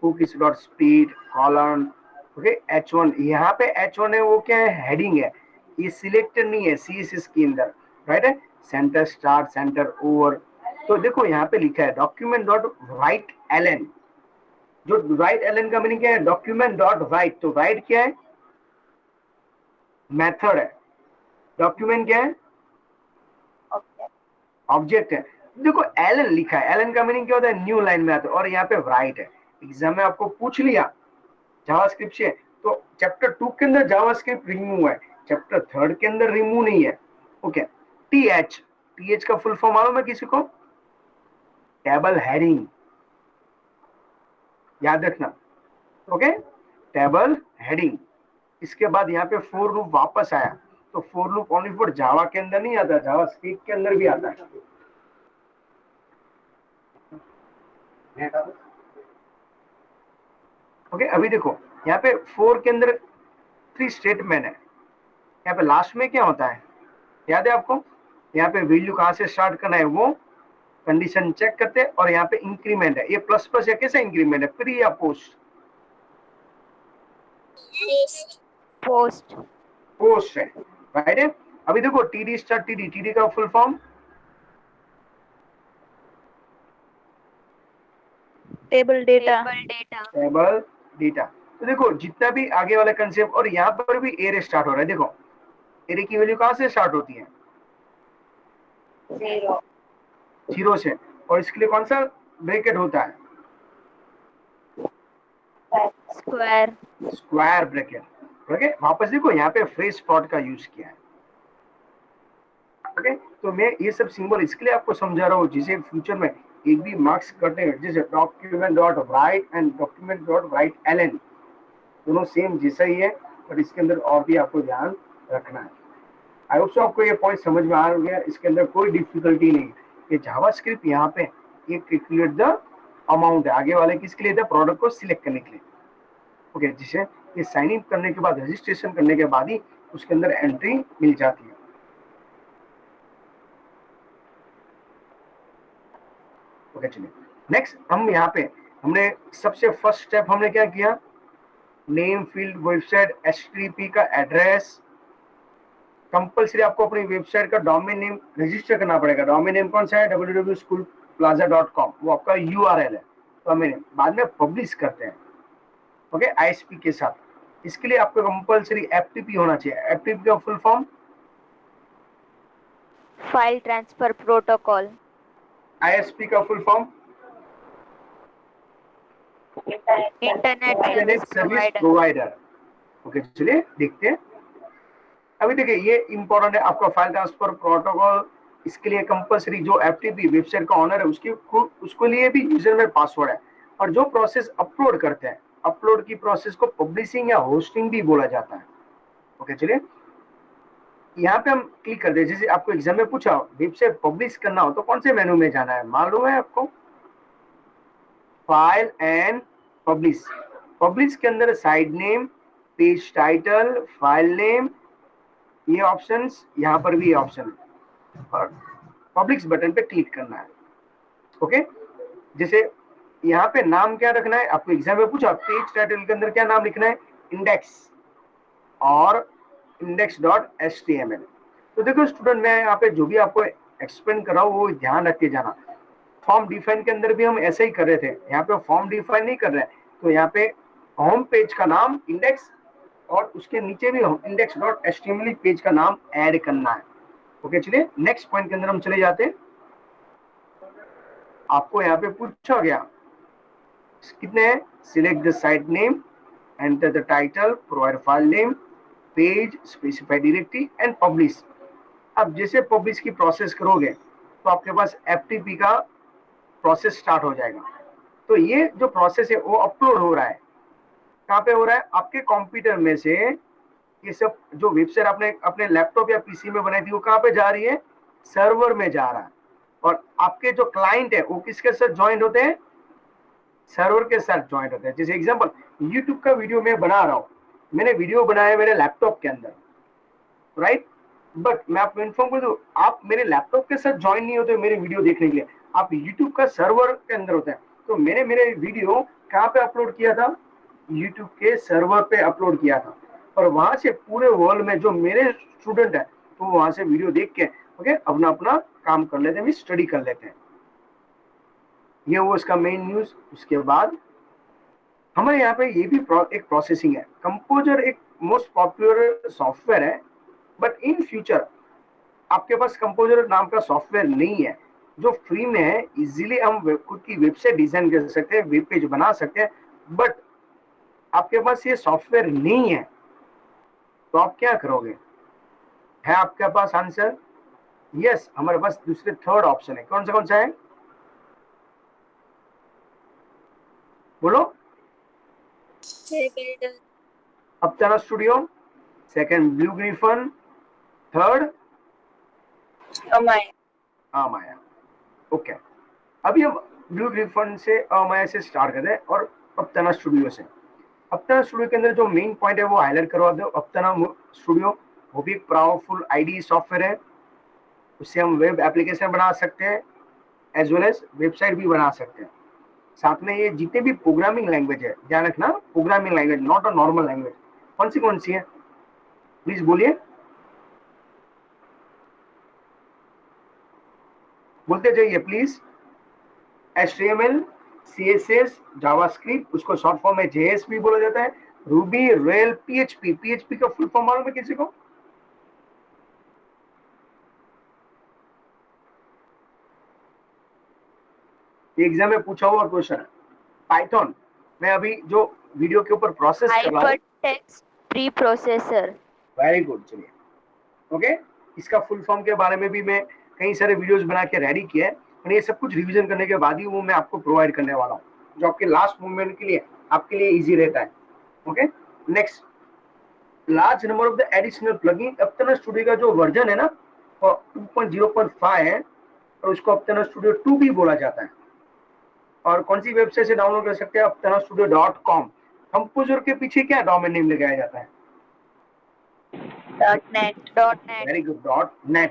cookies dot speed colon, okay h1, यहाँ पे h1 है वो क्या है? हेडिंग है, ये सिलेक्टेड नहीं है CSS के अंदर, राइट है? Centre start, centre over. तो देखो यहाँ पे लिखा है डॉक्यूमेंट डॉट राइट एलन। जो राइट एलन का मीनिंग क्या है? Document dot right. तो राइट क्या है? मेथड है। डॉक्यूमेंट क्या है? ऑब्जेक्ट है। देखो एलन लिखा है, एलन का मीनिंग क्या होता है? न्यू लाइन में आता है, और यहाँ पे राइट है। एग्जाम में आपको पूछ लिया जावास्क्रिप्ट से, तो चैप्टर 2 के अंदर जावास्क्रिप्ट रिमूव है, चैप्टर 3 के अंदर रिमूव नहीं है। ओके, टीएच का फुल फॉर्म मालूम है किसी को? टेबल हेडिंग, याद रखना। Okay, table heading. इसके बाद यहाँ पे फोर लूप वापस आया, तो for loop only for Java के अंदर नहीं आता, जावा स्क्रिप्ट के अंदर भी आता है। ओके, अभी देखो यहाँ पे 4 के अंदर 3 स्टेटमेंट है। यहाँ पे लास्ट में क्या होता है याद है आपको? यहाँ पे वैल्यू कहाँ से स्टार्ट करना है वो कंडीशन चेक करते हैं, और यहाँ पे इंक्रीमेंट है, ये प्लस प्लस या कैसा इंक्रीमेंट है? प्री या पोस्ट? पोस्ट। पोस्ट है, राइट है? अभी देखो टीडी स्टार्ट, टीडी का full form table data. Table data. तो देखो जितना भी आगे वाला कंसेप्ट, और यहाँ पर भी एरे स्टार्ट हो रहा है। देखो एरे की वैल्यू कहाँ से स्टार्ट होती है? जीरो से, और इसके लिए कौन सा ब्रैकेट होता है? स्क्वायर। Square bracket. ओके, वापस देखो यहाँ पे फ्रेश प्लॉट का यूज किया है। ओके, तो मैं ये सब सिंबल इसके लिए आपको समझा रहा हूँ जिसे फ्यूचर में एक भी मार्क्स करते हैं, जैसे document dot write and document dot write ln, दोनों सेम जैसा ही है, पर इसके अंदर और भी आपको ध्यान रखना है। आई होप सो आपको ये पॉइंट समझ में आ गया, इसके अंदर कोई डिफिकल्टी नहीं है। ये जावास्क्रिप्ट यहाँ पे ये कैलकुलेट द अमाउंट है, आगे वाले किसके लिए था? प्रोडक्ट को सिलेक्ट करने के लिए। ओके, जिसे ये साइन इन करने के बाद, रजिस्ट्रेशन करने के बाद ही उसके अंदर एंट्री मिल जाती है। ओके चलिए, नेक्स्ट हम यहाँ पे हमने सबसे फर्स्ट स्टेप हमने क्या किया? नेम फील्ड, वेबसाइट, HTTP का एड्रेस। कंपल्सरी आपको अपनी वेबसाइट का डोमेन नेम रजिस्टर करना पड़ेगा। डोमेन नेम कौन सा है? www.schoolplaza.com, वो आपका URL है डोमेन नेम। बाद में पब्लिश करते हैं, ओके, ISP के साथ। इसके लिए आपको कंपल्सरी FTP होना चाहिए। FTP का full form? File transfer protocol. ISP का full form? Internet service provider. Okay चलिए देखते हैं। अभी देखिए ये इंपॉर्टेंट है आपका फाइल ट्रांसफर प्रोटोकॉल। इसके लिए कंपल्सरी जो FTP वेबसाइट का ऑनर है उसके लिए भी यूजर में पासवर्ड है, और जो प्रोसेस अपलोड करते हैं अपलोड की प्रोसेस को पब्लिशिंग या होस्टिंग भी बोला जाता है। ओके, चलिए यहाँ पे हम क्लिक कर दे। जैसे आपको एग्जाम में पूछा वेबसाइट पब्लिश करना हो तो कौन से मेनू में जाना है, मालूम है आपको? File and publish. पब्लिश के अंदर side name, page title, file name, ये ऑप्शंस, यहाँ पर भी ये ऑप्शन और पब्लिश बटन पे क्लिक करना है। ओके, जैसे यहाँ पे नाम क्या रखना है, आपको एग्जाम में पूछा पेज टाइटल के अंदर क्या नाम लिखना है, इंडेक्स और index.html। तो देखो स्टूडेंट, मैं यहाँ पे जो भी आपको एक्सप्लेन कर रहा हूँ वो ध्यान रख के जाना। फॉर्म डिफाइन के अंदर भी हम ऐसे ही कर रहे थे, यहाँ पे फॉर्म डिफाइन नहीं कर रहे हैं, तो यहाँ पे होम पेज का नाम इंडेक्स और उसके नीचे भी index.html पेज का नाम ऐड करना है। ओके, चलिए नेक्स्ट पॉइंट के अंदर हम चले जाते हैं। आपको यहाँ पे पूछा गया कितने हैं, select the site name, enter the title, provide file name, page, specify directory and publish. अब जैसे पब्लिश की प्रोसेस करोगे तो आपके पास एफटीपी का प्रोसेस स्टार्ट हो जाएगा। तो ये जो प्रोसेस है वो अपलोड हो रहा है, कहाँ पे हो रहा है, आपके कंप्यूटर में से। ये सब जो वेबसाइट आपने अपने लैपटॉप या पीसी में बनाई थी वो कहाँ पे जा रही है, सर्वर में जा रहा है। और आपके जो क्लाइंट है वो किसके साथ ज्वाइंट होते हैं, सर्वर के साथ ज्वाइंट होते हैं। जैसे एग्जांपल यूट्यूब का वीडियो मैं बना रहा हूँ, मैंने वीडियो बनाया मेरे लैपटॉप के अंदर, राइट, बट मैं आपको इन्फॉर्म कर दूं, आप मेरे लैपटॉप के साथ ज्वाइन नहीं होते मेरे वीडियो देखने के लिए, आप यूट्यूब का सर्वर के अंदर होते हैं। तो मैंने मेरे वीडियो कहाँ पे अपलोड किया था, यूट्यूब के सर्वर पे अपलोड किया था, और वहां से पूरे वर्ल्ड में जो मेरे स्टूडेंट है तो वहां से वीडियो देख के ओके अपना अपना काम कर लेते हैं, स्टडी कर लेते हैं। ये वो इसका मेन न्यूज। उसके बाद हमारे यहाँ पे ये भी एक प्रोसेसिंग है। कंपोजर एक मोस्ट पॉपुलर सॉफ्टवेयर है, बट इन फ्यूचर आपके पास कंपोजर नाम का सॉफ्टवेयर नहीं है जो फ्री में है। इजीली हम खुद की वेबसाइट डिजाइन कर सकते हैं, वेब पेज बना सकते हैं, बट आपके पास ये सॉफ्टवेयर नहीं है तो आप क्या करोगे? है आपके पास आंसर? यस, हमारे पास दूसरे थर्ड ऑप्शन है। कौन सा है, बोलो? Aptana studio, second Blue Griffon, third Amaya. Okay, अभी हम ब्लू ग्रिफन से अमाया से स्टार्ट करते हैं और अपतना स्टूडियो से। अपतना स्टूडियो के अंदर जो मेन पॉइंट है वो हाईलाइट करवा दो। अपतना स्टूडियो वो भी एक पावरफुल आईडी सॉफ्टवेयर है, उससे हम वेब एप्लीकेशन बना सकते हैं एज वेल एज वेबसाइट भी बना सकते हैं। साथ में ये जितने भी प्रोग्रामिंग लैंग्वेज है, ध्यान रखना, programming language, not a normal language. कौन सी है, प्लीज बोलिए, बोलते जाइए प्लीज। HTML, CSS, जावास्क्रिप्ट, उसको शॉर्ट फॉर्म में JS भी बोला जाता है, रूबी, रेल, PHP का फुल फॉर्म मालूम है किसी को? एग्जाम में पूछा हुआ क्वेश्चन है। पाइथन, मैं अभी जो वीडियो के ऊपर प्रोसेस कर रहा हूं, hypertext pre processor. Very good, चलिए ओके। इसका फुल फॉर्म के बारे में भी मैं कई सारे वीडियोस बना के रेडी किया है, और ये सब कुछ रिवीजन करने के बाद ही वो मैं आपको प्रोवाइड करने वाला हूँ, जो आपके लास्ट मोमेंट के लिए आपके लिए इजी रहता है। Okay, next, large number of the additional plugin. अपना स्टूडियो का जो वर्जन है ना 2.0.5 है, और उसको अपना स्टूडियो 2 भी बोला जाता है। और कौन सी वेबसाइट से डाउनलोड कर सकते हैं, aptanastudio.com। कंपोजर के पीछे क्या डोमेन नेम लगाया जाता है? .net। Very good, .net।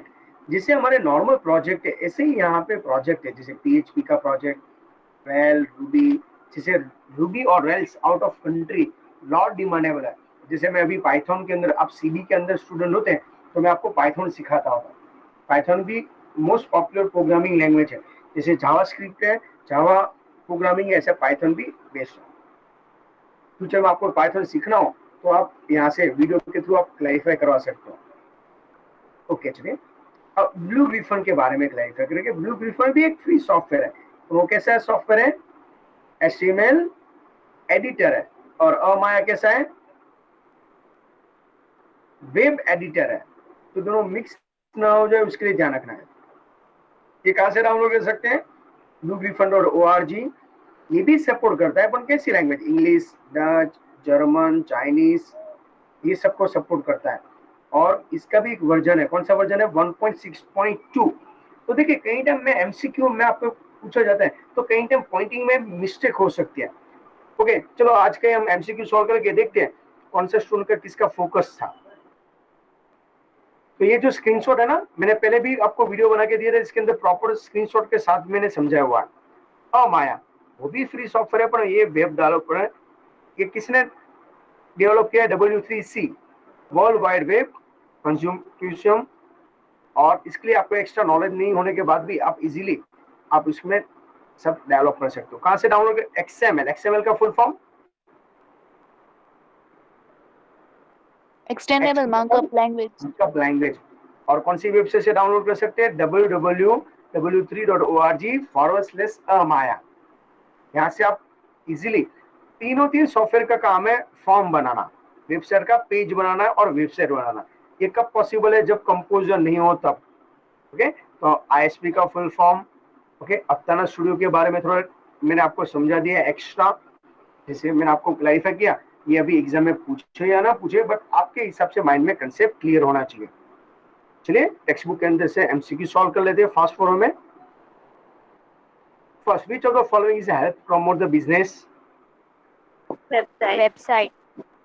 जैसे हमारे नॉर्मल प्रोजेक्ट है ऐसे ही यहाँ पे प्रोजेक्ट है, जैसे PHP का प्रोजेक्ट, रेल, रूबी। जैसे रूबी और rails out of country lot demandable है। जैसे मैं अभी पाइथन के अंदर, आप CB के अंदर स्टूडेंट होते हैं तो मैं आपको पाइथन सिखाता हूँ। पाइथन भी मोस्ट पॉपुलर प्रोग्रामिंग लैंग्वेज है, जैसे जावास्क्रिप्ट है, जावा प्रोग्रामिंग है, ऐसे पाइथन भी बेस्ट है। फ्यूचर में आपको पाइथन सीखना हो तो आप यहाँ से वीडियो के थ्रू आप क्लैरिफाई करवा सकते हो। ओके, चलिए अब ब्लू ग्रिफन के बारे में क्लैरिफाई करेंगे। ब्लू ग्रिफन भी एक फ्री सॉफ्टवेयर है। वो कैसा सॉफ्टवेयर है? HTML एडिटर है, और अमाया कैसा है? वेब एडिटर है। तो दोनों मिक्स ना हो जाए उसके लिए ध्यान रखना है। ये कहां से डाउनलोड कर सकते हैं? bluegriffon.org। ये भी सपोर्ट करता है, अपन कैसी language, English, Dutch, German, Chinese, ये सबको सपोर्ट करता है। और इसका भी एक वर्जन है, कौन सा वर्जन है, 1.6.2। तो देखिए कई टाइम में एमसीक्यू में आपको पूछा जाता है तो कई टाइम पॉइंटिंग में मिस्टेक हो सकती है। ओके, चलो आज के हम एमसीक्यू सॉल्व करके देखते हैं कौन सा स्टूडेंट का किसका फोकस था। तो ये जो स्क्रीनशॉट है ना, मैंने पहले भी आपको वीडियो बना के दिया था, इसके अंदर प्रॉपर स्क्रीनशॉट के साथ मैंने समझाया हुआ है। माया, वो भी फ्री सॉफ्टवेयर है, पर ये वेब डेवलपर है। ये किसने डेवलप किया है, W3C, world wide web consume. और इसके लिए आपको एक्स्ट्रा नॉलेज नहीं होने के बाद भी आप इजीली आप इसमें सब डेवलप कर सकते हो। कहां से डाउनलोड कर, एक्सएमएल का full form Extendable markup language. Markup language. और कौन सी वेबसाइट से डाउनलोड कर सकते हैं, www.w3.org/amaya। यहाँ से आप इजीली तीन सॉफ्टवेयर का काम है, फॉर्म बनाना, वेबसाइट का पेज बनाना है और वेबसाइट बनाना। ये कब पॉसिबल है, जब कंपोजर नहीं हो तब। ओके, तो आईएसपी का फुल फॉर्म। ओके, अप्ताना स्टूडियो के बारे में थोड़ा मैंने आपको समझा दिया एक्स्ट्रा, जैसे मैंने आपको क्लैरिफाई किया। ये अभी एग्जाम में पूछे या ना पूछे, बट आपके हिसाब से माइंड में कंसेप्ट क्लियर होना चाहिए। चलिए टेक्स्ट बुक के अंदर से एमसीक्यू सॉल्व कर लेते हैं फास्ट फॉर्म में। First, which of the following is help promote the business Website.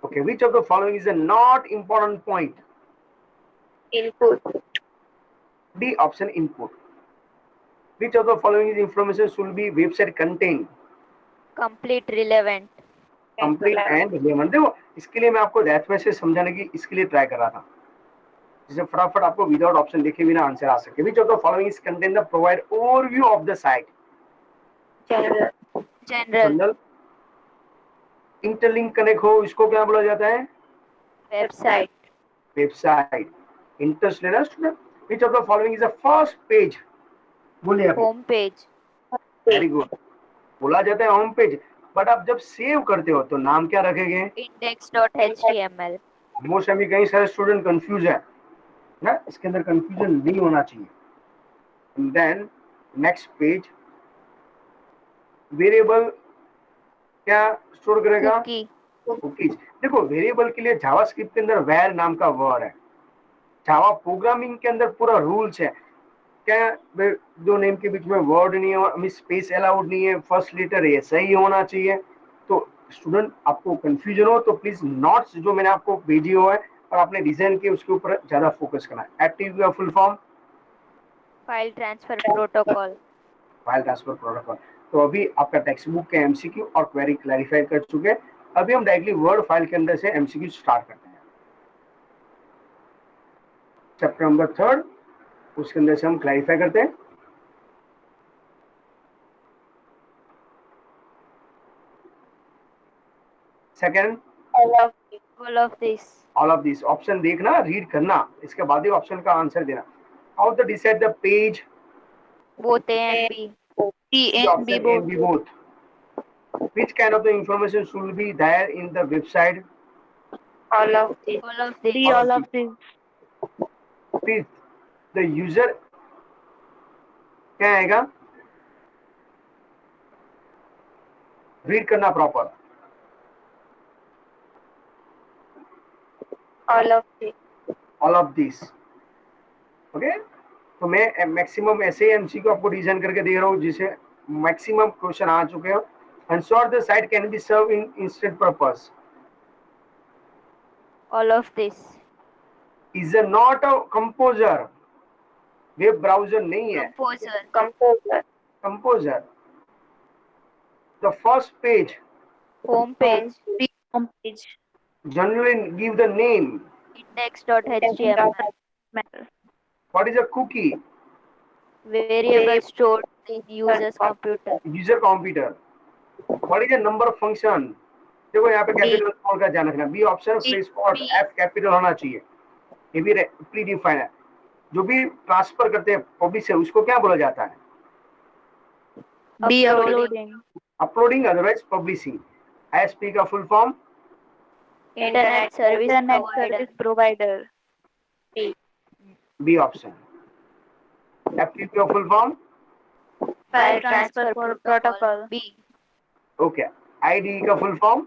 Okay, which of the following is a not important point? Input. D option, input. Which of the following is information should be website contain? Complete relevant. Complete and relevant। देखो इसके लिए मैं आपको that में से समझाने की इसके लिए ट्राई कर रहा था, जिसे फटाफट आपको विदाउट ऑप्शन देखे बिना आंसर आ सके। Which of the following is contain the provide overview of the site? General. Interlink connect हो, इसको क्या बोला जाता है, Website. वेबसाइट। इंटरेस्ट लेना student. Which of the following is the first page? बोलिए आप। Home page. वेरी गुड, बोला जाता है होम पेज, बट आप जब सेव करते हो तो नाम क्या रखेंगे, Index.html. मोस्ट अभी कई सारे स्टूडेंट कंफ्यूज है ना, इसके अंदर कंफ्यूजन नहीं होना चाहिए। देन नेक्स्ट पेज, वेरिएबल क्या स्टोर करेगा, Cookie. कुकीज। देखो वेरिएबल के लिए जावास्क्रिप्ट के अंदर वैर नाम का वर्ड है, जावा प्रोग्रामिंग के अंदर पूरा रूल्स है, क्या दो नेम के बीच में वर्ड नहीं है, स्पेस अलाउड नहीं है, फर्स्ट लेटर ऐसा ही होना चाहिए। तो स्टूडेंट आपको कंफ्यूजन हो तो प्लीज नोट्स जो मैंने आपको भेजी हुआ है और आपने डिजाइन किए उसके ऊपर ज्यादा फोकस करना है। एक्टिव का full form, File transfer protocol. File transfer protocol. तो अभी आपका टेक्स्ट बुक के एमसीक्यू और क्वेरी क्लैरिफाई कर चुके हैं। अभी हम डायरेक्टली वर्ड फाइल के अंदर से एमसीक्यू स्टार्ट करते हैं। चैप्टर नंबर 3 उसके अंदर से हम क्लैरिफाई करते हैं। Second, All of this. Option देखना, रीड करना, इसके बाद ही ऑप्शन का आंसर देना। How the decide the page, Both A and B. A and B both. Which kind of the information should be there in the website? All of this. All of this. D all of this. Fifth, the user क्या आएगा, read करना proper. All of this. All of this. Okay, तो मैं maximum ऐसे MCQ आपको design करके दे रहा हूँ जिसे मैक्सिमम क्वेश्चन आ चुके हैं। Ensure the site can be served in instant purpose. All of this. Is a not a composer, web browser नहीं है, Composer. Composer. The first page Home page. Home page. generally give the name. Index.html. What is a cookie? Variable stored in user's computer. User computer. What is the number of function? देखो यहाँ पे capital small का ध्यान रखना। B option, space और F capital होना चाहिए, ये भी प्री डिफाइन है। जो भी ट्रांसफर करते हैं पब्लिश है उसको क्या बोला जाता है, अपलोडिंग अदरवाइज पब्लिशिंग। आईएसपी का full form, Internet service provider. B option. FTP का full form, File transfer protocol. B. Okay, IDE का full form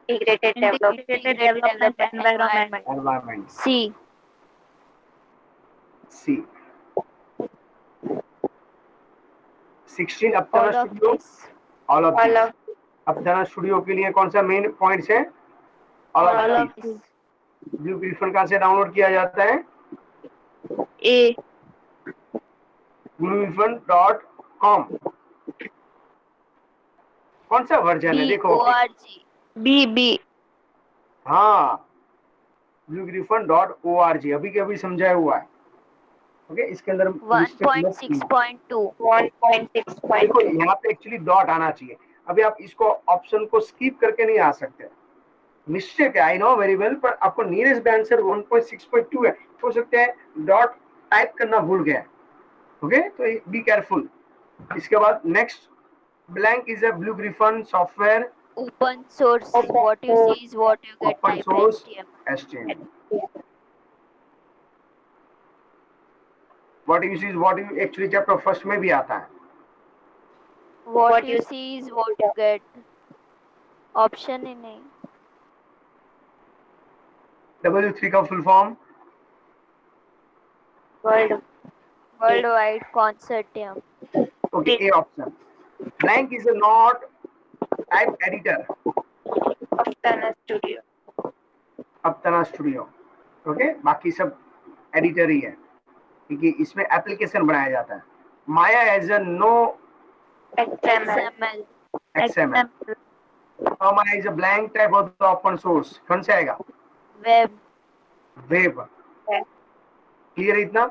Integrated Development Environment. एनवायरमेंट, C. C. 16 All Aptana of studio, this. All of All दिस। of Aptana studio के लिए कौन सा main points है? All All of of this. this. Blue Griffon कहाँ से डाउनलोड किया जाता है? A. bluegriffon.com। कौन सा वर्जन है? B. देखो, ORG. B. हाँ, bluegriffon.org अभी के अभी समझाया हुआ है। ओके, इसके अंदर mistake मत कीजिए। 1.6.2. 1.6. देखो यहाँ पे एक्चुअली डॉट आना चाहिए। अभी आप इसको ऑप्शन को स्किप करके नहीं आ सकते, मिस्टेक है, आई नो वेरी वेल, पर आपको नियरेस्ट आंसर 1.6.2 है, हो सकता है डॉट टाइप करना भूल गया। ओके, तो बी केयरफुल। इसके बाद next, blank is a blue griffon software, Open source. What you see is what you get. Open Type source HTML. HTML। What you see is what you actually chapter first में भी आता है। What you see is what you get. Option ही नहीं. W3 का full form Worldwide Consortium. Okay, A option. Blank is not type editor, Aptana Studio. Aptana studio. Okay, बाकी सब editor ही है, क्योंकि इसमें एप्लीकेशन बनाया जाता है। Amaya as a no XML. XML। Amaya is a blank type of the open source. कौन से आएगा? Web. वेब। Web. क्लियर है इतना?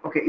ओके,